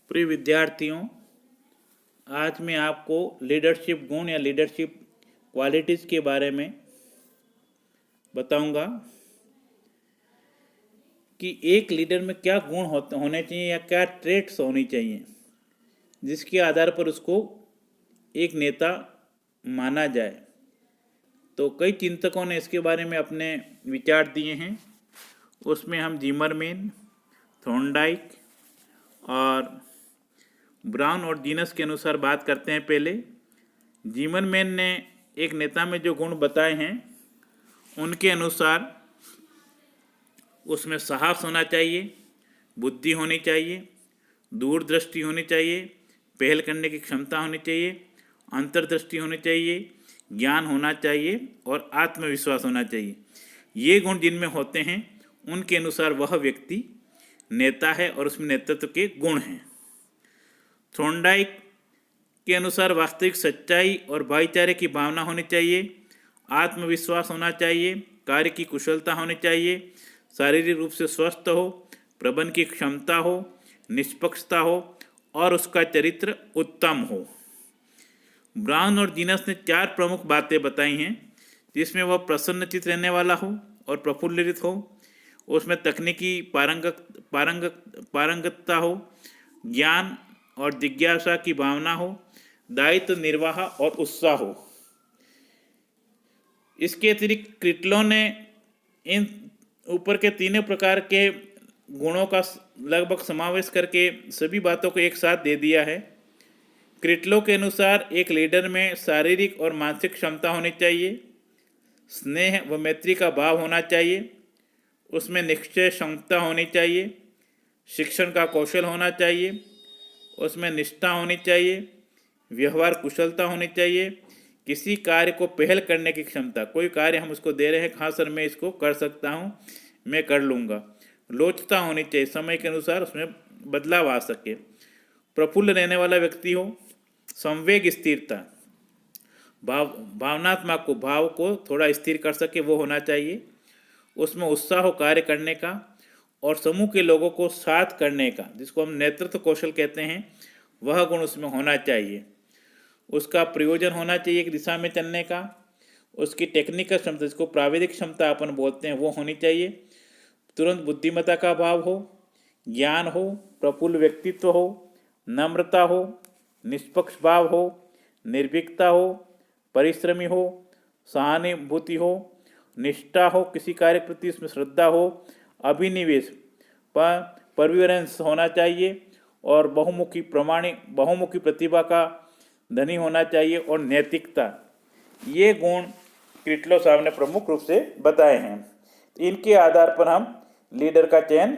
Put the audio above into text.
प्रिय विद्यार्थियों, आज मैं आपको लीडरशिप गुण या लीडरशिप क्वालिटीज़ के बारे में बताऊंगा कि एक लीडर में क्या गुण होने चाहिए या क्या ट्रेट्स होनी चाहिए जिसके आधार पर उसको एक नेता माना जाए। तो कई चिंतकों ने इसके बारे में अपने विचार दिए हैं। उसमें हम जिमरमैन, थॉर्नडाइक और ब्राउन और जीनस के अनुसार बात करते हैं। पहले जिमरमैन ने एक नेता में जो गुण बताए हैं उनके अनुसार उसमें साहस होना चाहिए, बुद्धि होनी चाहिए, दूरदृष्टि होनी चाहिए, पहल करने की क्षमता होनी चाहिए, अंतर्दृष्टि होनी चाहिए, ज्ञान होना चाहिए और आत्मविश्वास होना चाहिए। ये गुण जिनमें होते हैं उनके अनुसार वह व्यक्ति नेता है और उसमें नेतृत्व के गुण हैं। थॉर्नडाइक के अनुसार वास्तविक सच्चाई और भाईचारे की भावना होनी चाहिए, आत्मविश्वास होना चाहिए, कार्य की कुशलता होनी चाहिए, शारीरिक रूप से स्वस्थ हो, प्रबंधन की क्षमता हो, निष्पक्षता हो और उसका चरित्र उत्तम हो। ब्राउन और जीनस ने 4 प्रमुख बातें बताई हैं जिसमें वह प्रसन्नचित्त रहने वाला हो और प्रफुल्लित हो, उसमें तकनीकी पारंगतता हो, ज्ञान और जिज्ञासा की भावना हो, दायित्व निर्वाह और उत्साह हो। इसके अतिरिक्त क्रिटलो ने इन ऊपर के तीनों प्रकार के गुणों का लगभग समावेश करके सभी बातों को एक साथ दे दिया है। क्रिटलो के अनुसार एक लीडर में शारीरिक और मानसिक क्षमता होनी चाहिए, स्नेह व मैत्री का भाव होना चाहिए, उसमें निश्चय क्षमता होनी चाहिए, शिक्षण का कौशल होना चाहिए, उसमें निष्ठा होनी चाहिए, व्यवहार कुशलता होनी चाहिए, किसी कार्य को पहल करने की क्षमता, कोई कार्य हम उसको दे रहे हैं, हाँ सर मैं इसको कर सकता हूँ, मैं कर लूँगा, लोचता होनी चाहिए, समय के अनुसार उसमें बदलाव आ सके, प्रफुल्ल रहने वाला व्यक्ति हो, संवेग स्थिरता, भावनात्मक भाव को थोड़ा स्थिर कर सके वो होना चाहिए, उसमें उत्साह हो कार्य करने का और समूह के लोगों को साथ करने का, जिसको हम नेतृत्व कौशल कहते हैं, वह गुण उसमें होना चाहिए। उसका प्रयोजन होना चाहिए एक दिशा में चलने का, उसकी टेक्निकल क्षमता, जिसको प्राविधिक क्षमता अपन बोलते हैं, वो होनी चाहिए, तुरंत बुद्धिमत्ता का भाव हो, ज्ञान हो, प्रफुल्ल व्यक्तित्व हो, नम्रता हो, निष्पक्ष भाव हो, निर्भीकता हो, परिश्रमी हो, सहानुभूति हो, निष्ठा हो, किसी कार्य के प्रति उसमें श्रद्धा हो, अभिनिवेश परविवरेंस होना चाहिए और बहुमुखी प्रतिभा का धनी होना चाहिए और नैतिकता। ये गुण क्रिटलो साहब ने प्रमुख रूप से बताए हैं। इनके आधार पर हम लीडर का चयन